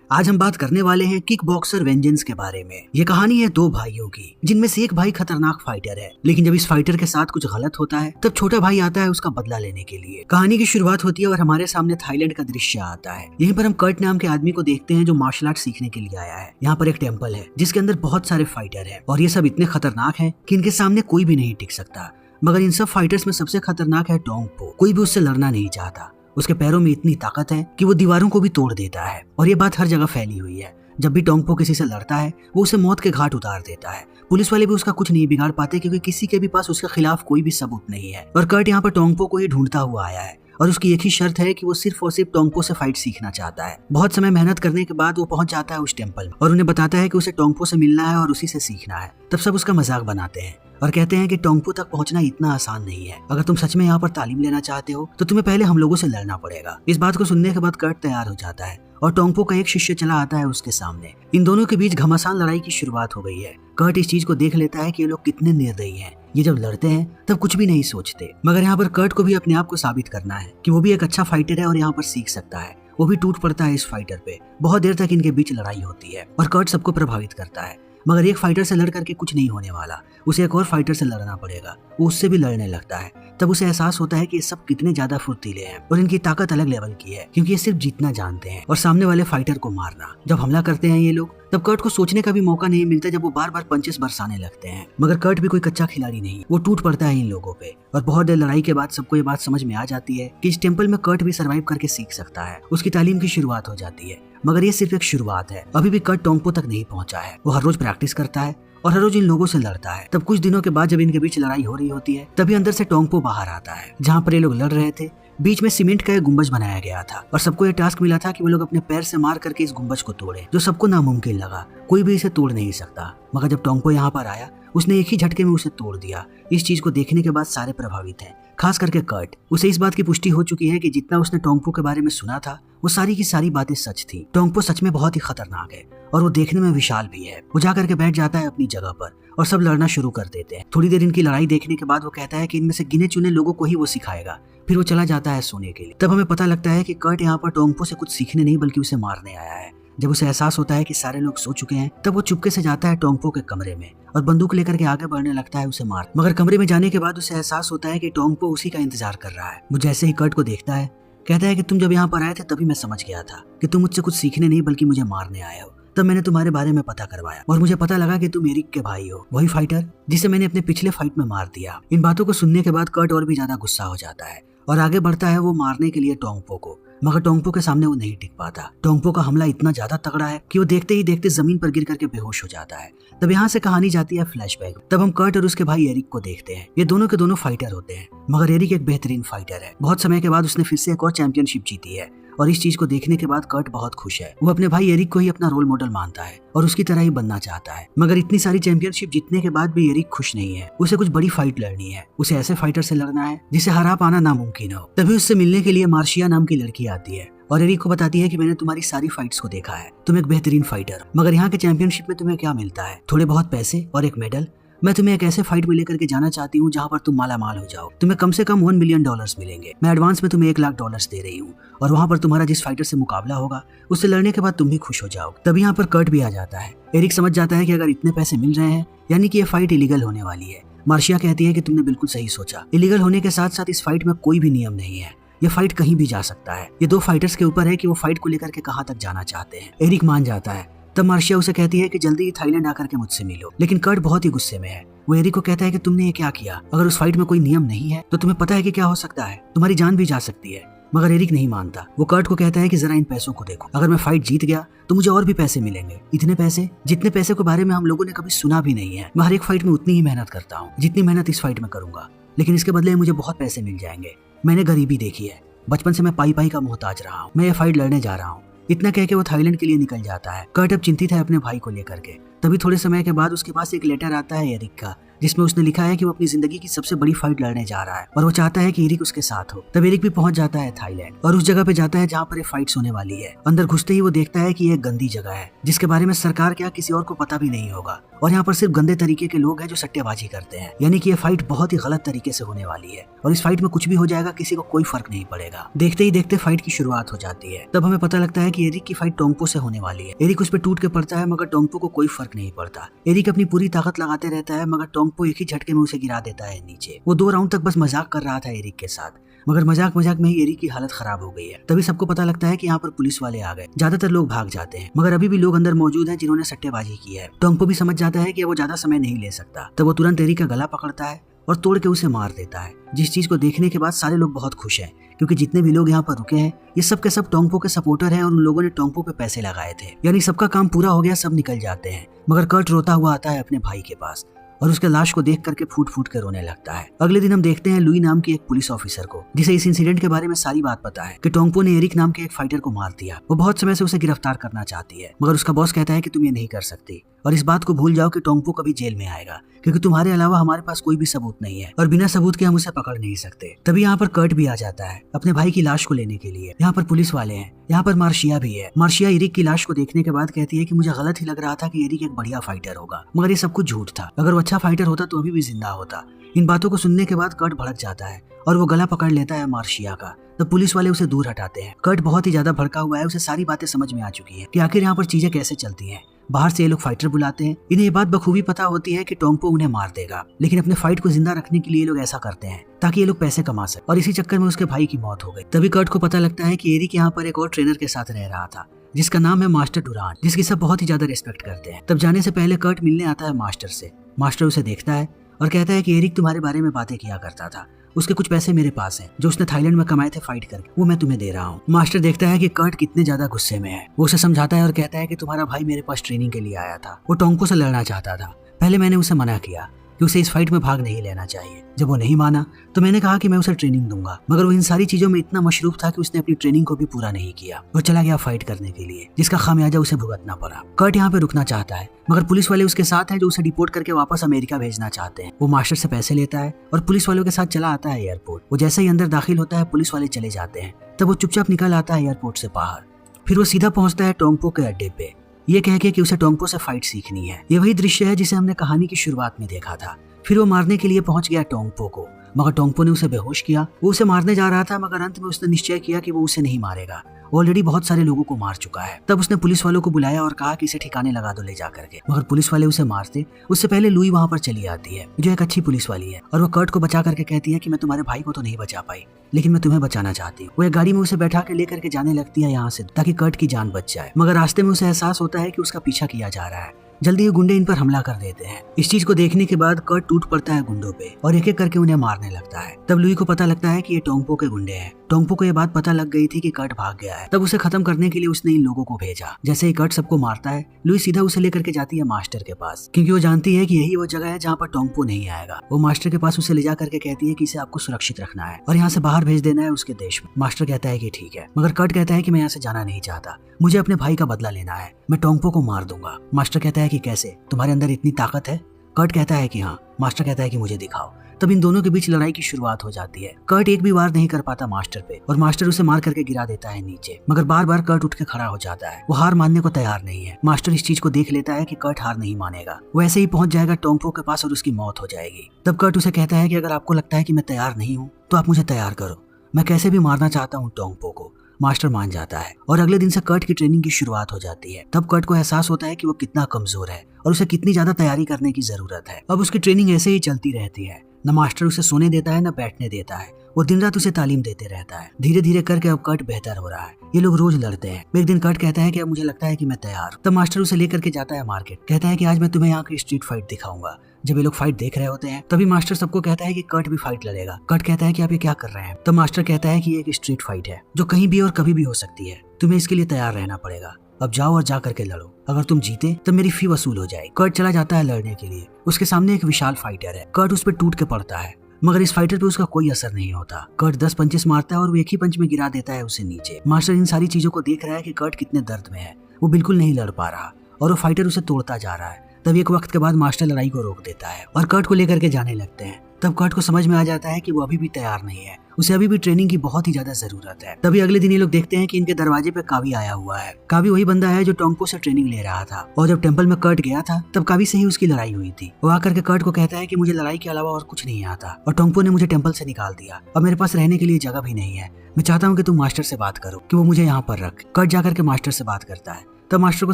आज हम बात करने वाले हैं किक बॉक्सर वेंजेंस के बारे में। ये कहानी है दो भाइयों की, जिनमें से एक भाई खतरनाक फाइटर है, लेकिन जब इस फाइटर के साथ कुछ गलत होता है तब छोटा भाई आता है उसका बदला लेने के लिए। कहानी की शुरुआत होती है और हमारे सामने थाईलैंड का दृश्य आता है। यहीं पर हम कर्ट नाम के आदमी को देखते हैं जो मार्शल आर्ट सीखने के लिए आया है। यहाँ पर एक टेम्पल है जिसके अंदर बहुत सारे फाइटर है और ये सब इतने खतरनाक है कि इनके सामने कोई भी नहीं टिक सकता। मगर इन सब फाइटर्स में सबसे खतरनाक है टोंगपो। कोई भी उससे लड़ना नहीं चाहता। उसके पैरों में इतनी ताकत है कि वो दीवारों को भी तोड़ देता है और ये बात हर जगह फैली हुई है। जब भी टोंगपो किसी से लड़ता है वो उसे मौत के घाट उतार देता है। पुलिस वाले भी उसका कुछ नहीं बिगाड़ पाते क्योंकि किसी के भी पास उसके खिलाफ कोई भी सबूत नहीं है। और कर्ट यहाँ पर टोंगपो को ही ढूंढता हुआ आया है और उसकी एक ही शर्त है कि वो सिर्फ और सिर्फ टोंगपो से फाइट सीखना चाहता है। बहुत समय मेहनत करने के बाद वो पहुंच जाता है उस टेम्पल और उन्हें बताता है कि उसे टोंगपो से मिलना है और उसी से सीखना है। तब सब उसका मजाक बनाते हैं और कहते हैं कि टोंगपो तक पहुंचना इतना आसान नहीं है। अगर तुम सच में यहाँ पर तालीम लेना चाहते हो तो तुम्हें पहले हम लोगों से लड़ना पड़ेगा। इस बात को सुनने के बाद कर्ट तैयार हो जाता है और टोंगपो का एक शिष्य चला आता है उसके सामने। इन दोनों के बीच घमासान लड़ाई की शुरुआत हो गई है। कर्ट इस चीज को देख लेता है कि ये लोग कितने निर्दयी हैं। ये जब लड़ते हैं तब कुछ भी नहीं सोचते। मगर यहाँ पर कर्ट को भी अपने आप को साबित करना है कि वो भी एक अच्छा फाइटर है और यहाँ पर सीख सकता है। वो भी टूट पड़ता है इस फाइटर पे। बहुत देर तक इनके बीच लड़ाई होती है और कर्ट सबको प्रभावित करता है। मगर एक फाइटर से लड़ करके कुछ नहीं होने वाला, उसे एक और फाइटर से लड़ना पड़ेगा। वो उससे भी लड़ने लगता है। तब उसे एहसास होता है कि ये सब कितने ज्यादा फुर्तीले हैं और इनकी ताकत अलग लेवल की है क्योंकि ये सिर्फ जीतना जानते हैं और सामने वाले फाइटर को मारना। जब हमला करते हैं ये लोग तब कर्ट को सोचने का भी मौका नहीं मिलता जब वो बार बार पंचेस बरसाने लगते हैं। मगर कर्ट भी कोई कच्चा खिलाड़ी नहीं, वो टूट पड़ता है इन लोगों पे। और बहुत देर लड़ाई के बाद सबको ये बात समझ में आ जाती है कि इस टेम्पल में कर्ट भी सर्वाइव करके सीख सकता है। उसकी तालीम की शुरुआत हो जाती है। मगर ये सिर्फ एक शुरुआत है। अभी भी कर्ट टोंगपो तक नहीं पहुंचा है। वो हर रोज प्रैक्टिस करता है और हर रोज इन लोगों से लड़ता है। तब कुछ दिनों के बाद जब इनके बीच लड़ाई हो रही होती है तभी अंदर से टोंगपो बाहर आता है। जहाँ पर ये लोग लड़ रहे थे बीच में सीमेंट का एक गुंबज बनाया गया था और सबको ये टास्क मिला था कि वो लोग अपने पैर से मार करके इस गुंबज को तोड़े, जो सबको नामुमकिन लगा। कोई भी इसे तोड़ नहीं सकता। मगर जब टोंगपो यहाँ पर आया उसने एक ही झटके में उसे तोड़ दिया। इस चीज को देखने के बाद सारे प्रभावित हैं, खास करके कर्ट। उसे इस बात की पुष्टि हो चुकी है कि जितना उसने टोंगपो के बारे में सुना था वो सारी की सारी बातें सच थी। टोंगपो सच में बहुत ही खतरनाक है और वो देखने में विशाल भी है। वो जा करके बैठ जाता है अपनी जगह पर और सब लड़ना शुरू कर देते हैं। थोड़ी देर इनकी लड़ाई देखने के बाद वो कहता है कि इनमें से गिने चुने लोगों को ही वो सिखाएगा। फिर वो चला जाता है सोने के लिए। तब हमें पता लगता है कि कर्ट यहाँ पर टोंगपो से कुछ सीखने नहीं बल्कि उसे मारने आया है। जब उसे एहसास होता है कि सारे लोग सो चुके हैं तब वो चुपके से जाता है टोंगपो के कमरे में और बंदूक लेकर के आगे बढ़ने लगता है उसे मार। मगर कमरे में जाने के बाद उसे एहसास होता है कि टोंगपो उसी का इंतजार कर रहा है। वो जैसे ही कर्ट को देखता है कहता है कि तुम जब यहाँ पर आए थे तभी मैं समझ गया था कि तुम मुझसे कुछ सीखने नहीं बल्कि मुझे मारने आए हो। तब मैंने तुम्हारे बारे में पता करवाया और मुझे पता लगा कि तुम एरिक के भाई हो, वही फाइटर जिसे मैंने अपने पिछले फाइट में मार दिया। इन बातों को सुनने के बाद कर्ट और भी ज्यादा गुस्सा हो जाता है और आगे बढ़ता है वो मारने के लिए टोंगपो को। मगर टोंगपो के सामने वो नहीं टिक पाता। टोंगपो का हमला इतना ज्यादा तगड़ा है कि वो देखते ही देखते जमीन पर गिर करके बेहोश हो जाता है। तब यहाँ से कहानी जाती है फ्लैशबैक। तब हम कर्ट और उसके भाई एरिक को देखते हैं। ये दोनों के दोनों फाइटर होते हैं मगर एरिक एक बेहतरीन फाइटर है। बहुत समय के बाद उसने फिर से एक और चैंपियनशिप जीती है और इस चीज को देखने के बाद कर्ट बहुत खुश है। वो अपने भाई एरिक को ही अपना रोल मॉडल मानता है और उसकी तरह ही बनना चाहता है। मगर इतनी सारी चैंपियनशिप जीतने के बाद भी एरिक खुश नहीं है। उसे कुछ बड़ी फाइट लड़नी है। उसे ऐसे फाइटर से लड़ना है जिसे हरा पाना नामुमकिन हो। तभी उससे मिलने के लिए मार्शिया नाम की लड़की आती है और एरिक को बताती है कि मैंने तुम्हारी सारी फाइट्स को देखा है, तुम एक बेहतरीन फाइटर। मगर यहाँ के चैंपियनशिप में तुम्हें क्या मिलता है? थोड़े बहुत पैसे और एक मेडल। मैं तुम्हें एक ऐसे फाइट में लेकर के जाना चाहती हूँ जहाँ पर तुम माला माल हो जाओ। तुम्हें कम से कम $1 मिलियन मिलेंगे। मैं एडवांस में तुम्हें $1 लाख दे रही हूँ और वहाँ पर तुम्हारा जिस फाइटर से मुकाबला होगा उससे लड़ने के बाद तुम भी खुश हो जाओ। तभी यहाँ पर कर्ट भी आ जाता है। एरिक समझ जाता है कि अगर इतने पैसे मिल रहे हैं यानी कि ये फाइट इलीगल होने वाली है। मार्शिया कहती है कि तुमने बिल्कुल सही सोचा। इलीगल होने के साथ साथ इस फाइट में कोई भी नियम नहीं है। ये फाइट कहीं भी जा सकता है। ये दो फाइटर्स के ऊपर है कि वो फाइट को लेकर के कहाँ तक जाना चाहते हैं। एरिक मान जाता है। तब मार्शिया उसे कहती है कि जल्दी ही थाईलैंड आकर के मुझसे मिलो। लेकिन कर्ट बहुत ही गुस्से में है। वो एरिक को कहता है कि तुमने ये क्या किया? अगर उस फाइट में कोई नियम नहीं है तो तुम्हें पता है कि क्या हो सकता है, तुम्हारी जान भी जा सकती है। मगर एरिक नहीं मानता। वो कर्ट को कहता है कि जरा इन पैसों को देखो, अगर मैं फाइट जीत गया तो मुझे और भी पैसे मिलेंगे। इतने पैसे जितने पैसे के बारे में हम लोगों ने कभी सुना भी नहीं है। मैं हर एक फाइट में उतनी ही मेहनत करता हूँ जितनी मेहनत इस फाइट में करूंगा, लेकिन इसके बदले मुझे बहुत पैसे मिल जाएंगे। मैंने गरीबी देखी है, बचपन से मैं पाई पाई का मोहताज रहा हूँ। मैं ये फाइट लड़ने जा रहा हूँ। इतना कह के वो थाईलैंड के लिए निकल जाता है। कर्ट अब चिंतित है अपने भाई को लेकर के। तभी थोड़े समय के बाद उसके पास एक लेटर आता है एरिक का, जिसमें उसने लिखा है कि वो अपनी जिंदगी की सबसे बड़ी फाइट लड़ने जा रहा है और वो चाहता है कि एरिक उसके साथ हो। तब एरिक भी पहुंच जाता है थाईलैंड और उस जगह पे जाता है जहाँ पर ये फाइट्स होने वाली है। अंदर घुसते ही वो देखता है कि ये एक गंदी जगह है जिसके बारे में सरकार क्या किसी और को पता भी नहीं होगा और यहाँ पर सिर्फ गंदे तरीके के लोग हैं जो सट्टेबाजी करते हैं, यानी कि ये फाइट बहुत ही गलत तरीके से होने वाली है और इस फाइट में कुछ भी हो जाएगा किसी को कोई फर्क नहीं पड़ेगा। देखते ही देखते फाइट की शुरुआत हो जाती है। तब हमें पता लगता है कि एरिक की फाइट टोंगपो से होने वाली है। एरिक उस पर टूट के पड़ता है मगर टोंगपो को कोई फर्क नहीं पड़ता। एरिक अपनी पूरी ताकत लगाते रहता है मगर टोंगपो एक ही झटके में उसे गिरा देता है नीचे। वो 2 राउंड तक बस मजाक कर रहा था एरिक के साथ, मगर मजाक में ही एरिक की हालत खराब हो गई है। तभी सबको पता लगता है कि यहाँ पर पुलिस वाले आ गए। ज्यादातर लोग भाग जाते हैं मगर अभी भी लोग अंदर मौजूद हैं जिन्होंने सट्टेबाजी की है। टोंगपो भी समझ जाता है कि वो ज्यादा समय नहीं ले सकता। तब वो तुरंत एरिक का गला पकड़ता है और तोड़ के उसे मार देता है। जिस चीज को देखने के बाद सारे लोग बहुत खुश हैं क्योंकि जितने भी लोग यहाँ पर रुके हैं ये सब के सब टोंगपो के सपोर्टर हैं और उन लोगों ने टोंगपो पे पैसे लगाए थे, यानी सबका काम पूरा हो गया, सब निकल जाते हैं। मगर कर्ट रोता हुआ आता है अपने भाई के पास और उसके लाश को देख करके फूट फूट कर रोने लगता है। अगले दिन हम देखते हैं लुई नाम की एक पुलिस ऑफिसर को जिसे इस इंसिडेंट के बारे में सारी बात पता है कि टोंगपो ने एरिक नाम के एक फाइटर को मार दिया। वो बहुत समय से उसे गिरफ्तार करना चाहती है मगर उसका बॉस कहता है कि तुम ये नहीं कर सकती और इस बात को भूल जाओ कि टोंगपो कभी जेल में आएगा क्योंकि तुम्हारे अलावा हमारे पास कोई भी सबूत नहीं है और बिना सबूत के हम उसे पकड़ नहीं सकते। तभी यहाँ पर कर्ट भी आ जाता है अपने भाई की लाश को लेने के लिए। यहाँ पर पुलिस वाले हैं, यहाँ पर मार्शिया भी है। मार्शिया एरिक की लाश को देखने के बाद कहती है कि मुझे गलत ही लग रहा था कि एरिक एक बढ़िया फाइटर होगा, मगर ये सब कुछ झूठ था। अगर वो अच्छा फाइटर होता तो अभी भी जिंदा होता। इन बातों को सुनने के बाद कर्ट भड़क जाता है और वो गला पकड़ लेता है मार्शिया का। तो पुलिस वाले उसे दूर हटाते हैं। कर्ट बहुत ही ज्यादा भड़का हुआ है, उसे सारी बातें समझ में आ चुकी है कि आखिर यहाँ पर चीजें कैसे चलती हैं। बाहर से ये लोग फाइटर बुलाते हैं। इन्हें ये बात बखूबी पता होती है कि टोंगपो उन्हें मार देगा, लेकिन अपने फाइट को जिंदा रखने के लिए ये लोग ऐसा करते हैं ताकि ये लोग पैसे कमा सके और इसी चक्कर में उसके भाई की मौत हो गई। तभी कर्ट को पता लगता है कि एरिक यहाँ पर एक और ट्रेनर के साथ रह रहा था जिसका नाम है मास्टर डुरान, जिसकी सब बहुत ही ज्यादा रिस्पेक्ट करते हैं। तब जाने से पहले कर्ट मिलने आता है मास्टर से। मास्टर उसे देखता है और कहता है कि एरिक तुम्हारे बारे में बातें किया करता था, उसके कुछ पैसे मेरे पास हैं जो उसने थाईलैंड में कमाए थे फाइट करके, वो मैं तुम्हें दे रहा हूँ। मास्टर देखता है कि कर्ट कितने ज्यादा गुस्से में है। वो उसे समझाता है और कहता है कि तुम्हारा भाई मेरे पास ट्रेनिंग के लिए आया था, वो टोंगपो से लड़ना चाहता था। पहले मैंने उसे मना किया कि उसे इस फाइट में भाग नहीं लेना चाहिए। जब वो नहीं माना तो मैंने कहा कि मैं उसे ट्रेनिंग दूंगा, मगर वो इन सारी चीजों में इतना मशरूफ था कि उसने अपनी ट्रेनिंग को भी पूरा नहीं किया और चला गया फाइट करने के लिए, जिसका खामियाजा उसे भुगतना पड़ा। कर्ट यहाँ पे रुकना चाहता है मगर पुलिस वाले उसके साथ हैं जो उसे डिपोर्ट करके वापस अमेरिका भेजना चाहते हैं। वो मास्टर से पैसे लेता है और पुलिस वालों के साथ चला आता है एयरपोर्ट। वो जैसे ही अंदर दाखिल होता है पुलिस वाले चले जाते हैं, तब वो चुपचाप निकल आता है एयरपोर्ट से बाहर। फिर वो सीधा पहुंचता है टोंगपो के अड्डे पे, ये कह के कि उसे टोंगपो से फाइट सीखनी है। ये वही दृश्य है जिसे हमने कहानी की शुरुआत में देखा था। फिर वो मारने के लिए पहुंच गया टोंगपो को, मगर टोंगपो ने उसे बेहोश किया। वो उसे मारने जा रहा था मगर अंत में उसने निश्चय किया कि वो उसे नहीं मारेगा, वो ऑलरेडी बहुत सारे लोगों को मार चुका है। तब उसने पुलिस वालों को बुलाया और कहा कि इसे ठिकाने लगा दो ले जा करके, मगर पुलिस वाले उसे मारते उससे पहले लुई वहाँ पर चली आती है जो एक अच्छी पुलिस वाली है और वो कर्ट को बचा करके कहती है कि मैं तुम्हारे भाई को तो नहीं बचा पाई लेकिन मैं तुम्हें बचाना चाहती हूँ। वो एक गाड़ी में उसे बैठा के लेकर के जाने लगती है यहाँ से ताकि कर्ट की जान बच जाए, मगर रास्ते में उसे एहसास होता है कि उसका पीछा किया जा रहा है। जल्दी ही गुंडे इन पर हमला कर देते हैं। इस चीज को देखने के बाद कर्ट टूट पड़ता है गुंडों पे और एक एक करके उन्हें मारने लगता है। तब लुई को पता लगता है कि ये टोंगपो के गुंडे हैं। टोंगपो को ये बात पता लग गई थी कि कर्ट भाग गया है। तब उसे खत्म करने के लिए उसने इन लोगों को भेजा। जैसे ही कर्ट सबको मारता है लुई सीधा उसे लेकर के जाती है मास्टर के पास, क्योंकि वो जानती है कि यही वो जगह है जहाँ पर टोंगपो नहीं आएगा। वो मास्टर के पास उसे ले जा करके कहती है कि इसे आपको सुरक्षित रखना है और यहाँ से बाहर भेज देना है उसके देश में। मास्टर कहता है कि ठीक है, मगर कर्ट कहता है कि मैं यहाँ से जाना नहीं चाहता, मुझे अपने भाई का बदला लेना है, मैं टोंगपो को मार दूंगा। मास्टर कहता है कि कैसे, तुम्हारे अंदर इतनी ताकत है? कर्ट कहता है कि हाँ। मास्टर कहता है कि मुझे दिखाओ। तब इन दोनों के बीच लड़ाई की शुरुआत हो जाती है। कर्ट एक भी वार नहीं कर पाता मास्टर पे और मास्टर उसे मार करके गिरा देता है नीचे, मगर बार बार कर्ट उठ के खड़ा हो जाता है। वो हार मानने को तैयार नहीं है। मास्टर इस चीज को देख लेता है कि कर्ट हार नहीं मानेगा, वो ऐसे ही पहुंच जाएगा टोंगपो के पास और उसकी मौत हो जाएगी। तब कर्ट उसे कहता है कि अगर आपको लगता है कि मैं तैयार नहीं हूँ तो आप मुझे तैयार करो, मैं कैसे भी मारना चाहता हूँ टोंगपो को। मास्टर मान जाता है और अगले दिन से कर्ट की ट्रेनिंग की शुरुआत हो जाती है। तब कर्ट को एहसास होता है कि वो कितना कमजोर है और उसे कितनी ज्यादा तैयारी करने की जरूरत है। अब उसकी ट्रेनिंग ऐसे ही चलती रहती है, न मास्टर उसे सोने देता है न बैठने देता है, वो दिन रात उसे तालीम देते रहता है। धीरे धीरे करके अब कर्ट बेहतर हो रहा है। ये लोग रोज लड़ते हैं। एक दिन कर्ट कहता है कि अब मुझे लगता है कि मैं तैयार हूं। तब मास्टर उसे लेकर के जाता है मार्केट, कहता है कि आज मैं तुम्हें यहाँ की स्ट्रीट फाइट दिखाऊंगा। जब ये लोग फाइट देख रहे होते हैं तभी मास्टर सबको कहता है कि कर्ट भी फाइट लड़ेगा। कर्ट कहता है कि आप ये क्या कर रहे हैं? तब मास्टर कहता है कि ये एक स्ट्रीट फाइट है जो कहीं भी और कभी भी हो सकती है, तुम्हें इसके लिए तैयार रहना पड़ेगा। अब जाओ और जा करके लड़ो, अगर तुम जीते तब मेरी फी वसूल हो जाएगी। कर्ट चला जाता है लड़ने के लिए। उसके सामने एक विशाल फाइटर है। कर्ट उस पर टूट के पड़ता है, मगर इस फाइटर पे उसका कोई असर नहीं होता। कर्ट 10 पंचेस मारता है और वो एक ही पंच में गिरा देता है उसे नीचे। मास्टर इन सारी चीजों को देख रहा है कि कर्ट कितने दर्द में है, वो बिल्कुल नहीं लड़ पा रहा और वो फाइटर उसे तोड़ता जा रहा है। तब एक वक्त के बाद मास्टर लड़ाई को रोक देता है और कर्ट को लेकर के जाने लगते हैं। तब कर्ट को समझ में आ जाता है कि वो अभी भी तैयार नहीं है, उसे अभी भी ट्रेनिंग की बहुत ही ज्यादा जरूरत है। तभी अगले दिन ये लोग देखते हैं कि इनके दरवाजे पे कावी आया हुआ है। कावी वही बंदा है जो टोंगपो से ट्रेनिंग ले रहा था, और जब टेंपल में कर्ट गया था तब कावी से ही उसकी लड़ाई हुई थी। वो आकर के कर्ट को कहता है कि मुझे लड़ाई के अलावा और कुछ नहीं आता और टोंगपो ने मुझे टेंपल से निकाल दिया और मेरे पास रहने के लिए जगह भी नहीं है। मैं चाहता हूँ कि तुम मास्टर से बात करो कि वो मुझे यहाँ पर रख। कर्ट जाकर के मास्टर से बात करता है। तब मास्टर को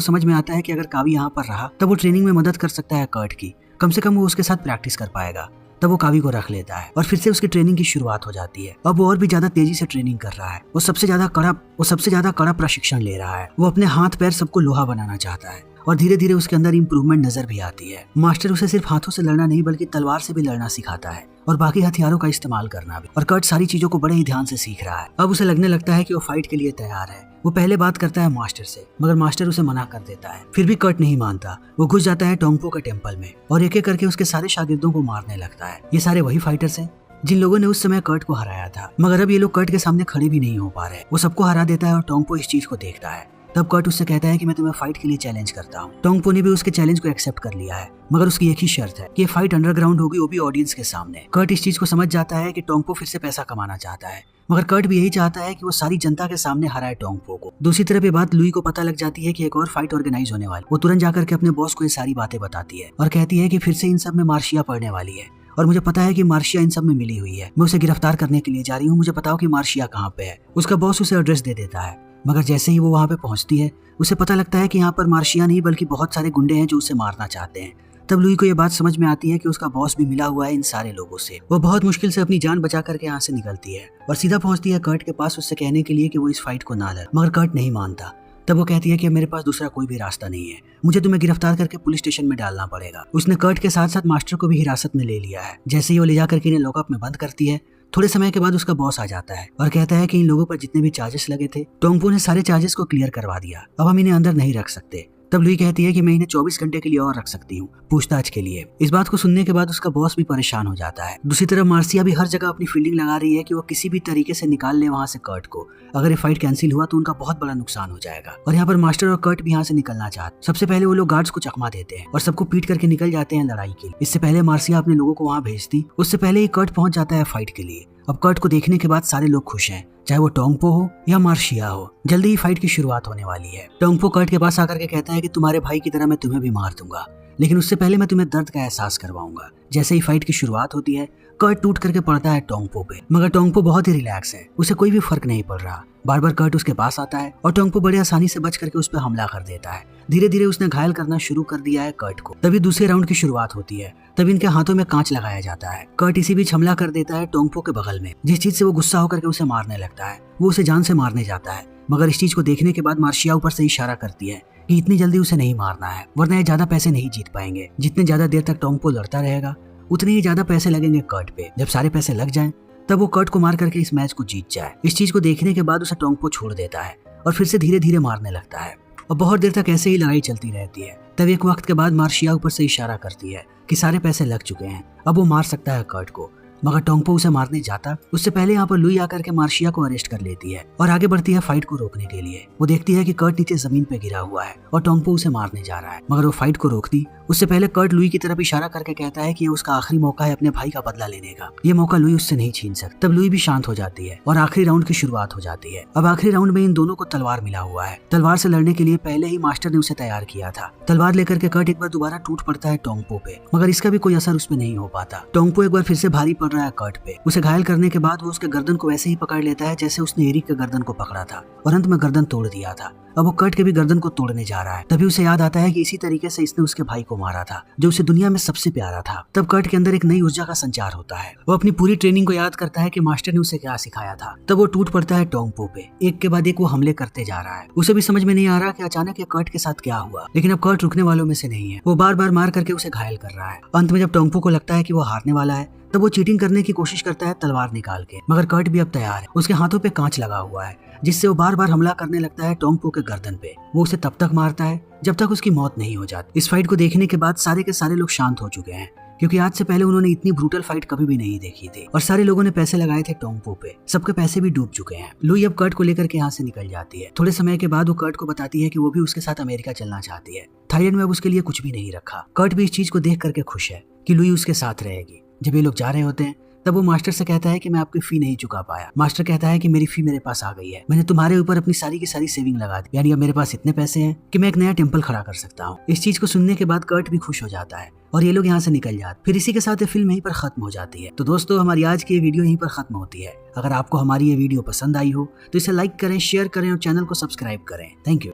समझ में आता है कि अगर कावी यहाँ पर रहा तब वो ट्रेनिंग में मदद कर सकता है कर्ट की, कम से कम वो उसके साथ प्रैक्टिस कर पाएगा। तब वो कावी को रख लेता है और फिर से उसकी ट्रेनिंग की शुरुआत हो जाती है। अब वो और भी ज्यादा तेजी से ट्रेनिंग कर रहा है। वो सबसे ज्यादा कड़ा प्रशिक्षण ले रहा है। वो अपने हाथ पैर सबको लोहा बनाना चाहता है और धीरे धीरे उसके अंदर इम्प्रूवमेंट नजर भी आती है। मास्टर उसे सिर्फ हाथों से लड़ना नहीं बल्कि तलवार से भी लड़ना सिखाता है और बाकी हथियारों का इस्तेमाल करना भी। और कर्ट सारी चीजों को बड़े ही ध्यान से सीख रहा है। अब उसे लगने लगता है कि वो फाइट के लिए तैयार है। वो पहले बात करता है मास्टर से, मगर मास्टर उसे मना कर देता है। फिर भी कर्ट नहीं मानता। वो घुस जाता है टोंगपो के टेंपल में और एक एक करके उसके सारे शागिर्दों को मारने लगता है। ये सारे वही फाइटर्स हैं जिन लोगों ने उस समय कर्ट को हराया था, मगर अब ये लोग कर्ट के सामने खड़े भी नहीं हो पा रहे। वो सबको हरा देता है और टोंगपो इस चीज को देखता है। तब कर्ट उससे कहता है कि मैं तुम्हें फाइट के लिए चैलेंज करता हूँ। टोंगपो ने भी उसके चैलेंज को एक्सेप्ट कर लिया है, मगर उसकी एक ही शर्त है कि ये फाइट अंडरग्राउंड होगी, वो भी ऑडियंस के सामने। कर्ट इस चीज को समझ जाता है कि टोंगपो फिर से पैसा कमाना चाहता है, मगर कर्ट भी यही चाहता है कि वो सारी जनता के सामने हराए टोंगपो को। दूसरी तरफ ये बात लुई को पता लग जाती है कि एक और फाइट ऑर्गेनाइज होने वाली। वो तुरंत जाकर के अपने बॉस को ये सारी बातें बताती है और कहती है कि फिर से इन सब में मार्शिया पड़ने वाली है और मुझे पता है कि मार्शिया इन सब में मिली हुई है। मैं उसे गिरफ्तार करने के लिए जा रही हूँ, मुझे बताओ कि मार्शिया कहाँ पे है। उसका बॉस उसे एड्रेस दे देता है, मगर जैसे ही वो वहाँ पे पहुंचती है उसे पता लगता है कि यहाँ पर मार्शिया नहीं बल्कि बहुत सारे गुंडे हैं जो उसे मारना चाहते हैं। तब लुई को ये बात समझ में आती है कि उसका बॉस भी मिला हुआ है इन सारे लोगों से। वो बहुत मुश्किल से अपनी जान बचा करके यहाँ से निकलती है और सीधा पहुंचती है कर्ट के पास उससे कहने के लिए कि वो इस फाइट को ना लड़े, मगर कर्ट नहीं मानता। तब वो कहती है कि मेरे पास दूसरा कोई भी रास्ता नहीं है, मुझे तुम्हें गिरफ्तार करके पुलिस स्टेशन में डालना पड़ेगा। उसने कर्ट के साथ साथ मास्टर को भी हिरासत में ले लिया है। जैसे ही वो ले जाकर के इन्हें लॉकअप में बंद करती है, थोड़े समय के बाद उसका बॉस आ जाता है और कहता है कि इन लोगों पर जितने भी चार्जेस लगे थे टोंगपो ने सारे चार्जेस को क्लियर करवा दिया, अब हम इन्हें अंदर नहीं रख सकते। तब लुई कहती है कि मैं इन्हें 24 घंटे के लिए और रख सकती हूँ पूछताछ के लिए। इस बात को सुनने के बाद उसका बॉस भी परेशान हो जाता है। दूसरी तरफ मार्सिया भी हर जगह अपनी फील्डिंग लगा रही है कि वो किसी भी तरीके से निकाल ले वहाँ से कर्ट को। अगर ये फाइट कैंसिल हुआ तो उनका बहुत बड़ा नुकसान हो जाएगा। और यहाँ पर मास्टर और कर्ट भी यहाँ से निकलना चाहते। सबसे पहले वो लोग गार्ड्स को चकमा देते हैं और सबको पीट करके निकल जाते हैं लड़ाई के लिए। इससे पहले मार्सिया अपने लोगों को वहाँ भेजती, उससे पहले ही कर्ट पहुंच जाता है फाइट के लिए। अब कर्ट को देखने के बाद सारे लोग खुश हैं, चाहे वो टोंगपो हो या मार्शिया हो। जल्दी ही फाइट की शुरुआत होने वाली है। टोंगपो कर्ट के पास आकर के कहता है कि तुम्हारे भाई की तरह मैं तुम्हें भी मार दूंगा, लेकिन उससे पहले मैं तुम्हें दर्द का एहसास करवाऊंगा। जैसे ही फाइट की शुरुआत होती है कर्ट टूट करके पड़ता है टोंगपो पे, मगर टोंगपो बहुत ही रिलैक्स है, उसे कोई भी फर्क नहीं पड़ रहा। बार बार कर्ट उसके पास आता है और टोंगपो बड़े आसानी से बच करके उस पर हमला कर देता है। धीरे धीरे उसने घायल करना शुरू कर दिया है कर्ट को। तभी दूसरे राउंड की शुरुआत होती है। तब इनके हाथों में कांच लगाया जाता है। कर्ट इसी बीच हमला कर देता है टोंगपो के बगल में, जिस चीज से वो गुस्सा होकर के उसे मारने लगता है। वो उसे जान से मारने जाता है, मगर इस चीज को देखने के बाद मार्शिया ऊपर से इशारा करती है कि इतनी जल्दी उसे नहीं मारना है, वरना ये ज्यादा पैसे नहीं जीत पाएंगे। जितने ज्यादा देर तक टोंगपो लड़ता रहेगा उतने ही ज्यादा पैसे लगेंगे कर्ट पे। जब सारे पैसे लग जाएं तब वो कर्ट को मार करके इस मैच को जीत जाए। इस चीज को देखने के बाद उसे टोंगपो छोड़ देता है और फिर से धीरे धीरे मारने लगता है और बहुत देर तक ऐसे ही लड़ाई चलती रहती है। तब एक वक्त के बाद मार्शिया ऊपर से इशारा करती है कि सारे पैसे लग चुके हैं, अब वो मार सकता है कर्ट को। मगर टोंगपो उसे मारने जाता उससे पहले यहाँ पर लुई आकर के मार्शिया को अरेस्ट कर लेती है और आगे बढ़ती है फाइट को रोकने के लिए। वो देखती है कि कर्ट नीचे जमीन पे गिरा हुआ है और टोंगपो उसे मारने जा रहा है, मगर वो फाइट को रोकती उससे पहले कर्ट लुई की तरफ इशारा करके कहता है कि ये उसका आखिरी मौका है अपने भाई का बदला लेने का। ये मौका लुई उससे नहीं छीन सकता। तब लुई भी शांत हो जाती है और आखिरी राउंड की शुरुआत हो जाती है। अब आखिरी राउंड में इन दोनों को तलवार मिला हुआ है। तलवार से लड़ने के लिए पहले ही मास्टर ने उसे तैयार किया था। तलवार लेकर के कर्ट एक बार दोबारा टूट पड़ता है टोंगपो पे, मगर इसका भी कोई असर उसपे नहीं हो पाता। टोंगपो एक बार फिर से भारी पड़ रहा है कर्ट पे। उसे घायल करने के बाद वो उसके गर्दन को वैसे ही पकड़ लेता है जैसे उसने एरिक के गर्दन को पकड़ा था और अंत में गर्दन तोड़ दिया था। अब वो कर्ट के भी गर्दन को तोड़ने जा रहा है। तभी उसे याद आता है कि इसी तरीके से इसने उसके भाई को मारा था जो उसे दुनिया में सबसे प्यारा था। तब कर्ट के अंदर एक नई ऊर्जा का संचार होता है। वो अपनी पूरी ट्रेनिंग को याद करता है कि मास्टर ने उसे क्या सिखाया था। तब वो टूट पड़ता है टोंगपो पे। एक के बाद एक वो हमले करते जा रहा है। उसे भी समझ में नहीं आ रहा कि अचानक ये कर्ट के साथ क्या हुआ, लेकिन अब कर्ट रुकने वालों में से नहीं है। वो बार बार मार करके उसे घायल कर रहा है। अंत में जब टोंगपो को लगता है कि वो हारने वाला है तब वो चीटिंग करने की कोशिश करता है तलवार निकाल के, मगर कर्ट भी अब तैयार है। उसके हाथों पे कांच लगा हुआ है जिससे वो बार बार हमला करने लगता है टोंगपो के गर्दन पे। वो उसे तब तक मारता है जब तक उसकी मौत नहीं हो जाती। इस फाइट को देखने के बाद सारे के सारे लोग शांत हो चुके हैं क्योंकि आज से पहले उन्होंने इतनी ब्रूटल फाइट कभी भी नहीं देखी थी और सारे लोगों ने पैसे लगाए थे टोंगपो पे, सबके पैसे भी डूब चुके हैं। लुई अब कर्ट को लेकर के यहाँ से निकल जाती है। थोड़े समय के बाद वो कर्ट को बताती है कि वो भी उसके साथ अमेरिका चलना चाहती है। थाईलैंड में अब उसके लिए कुछ भी नहीं रखा। कर्ट भी इस चीज को देख करके खुश है कि लुई उसके साथ रहेगी। जब ये लोग जा रहे होते हैं तब वो मास्टर से कहता है कि मैं आपकी फी नहीं चुका पाया। मास्टर कहता है कि मेरी फी मेरे पास आ गई है, मैंने तुम्हारे ऊपर अपनी सारी की सारी सेविंग लगा दी, यानी अब मेरे पास इतने पैसे हैं कि मैं एक नया टेम्पल खड़ा कर सकता हूँ। इस चीज को सुनने के बाद कर्ट भी खुश हो जाता है और ये लोग यहाँ से निकल जाते। फिर इसी के साथ ये फिल्म यहीं पर खत्म हो जाती है। तो दोस्तों, हमारी आज की ये वीडियो यहीं पर खत्म होती है। अगर आपको हमारी ये वीडियो पसंद आई हो तो इसे लाइक करें, शेयर करें और चैनल को सब्सक्राइब करें। Thank you.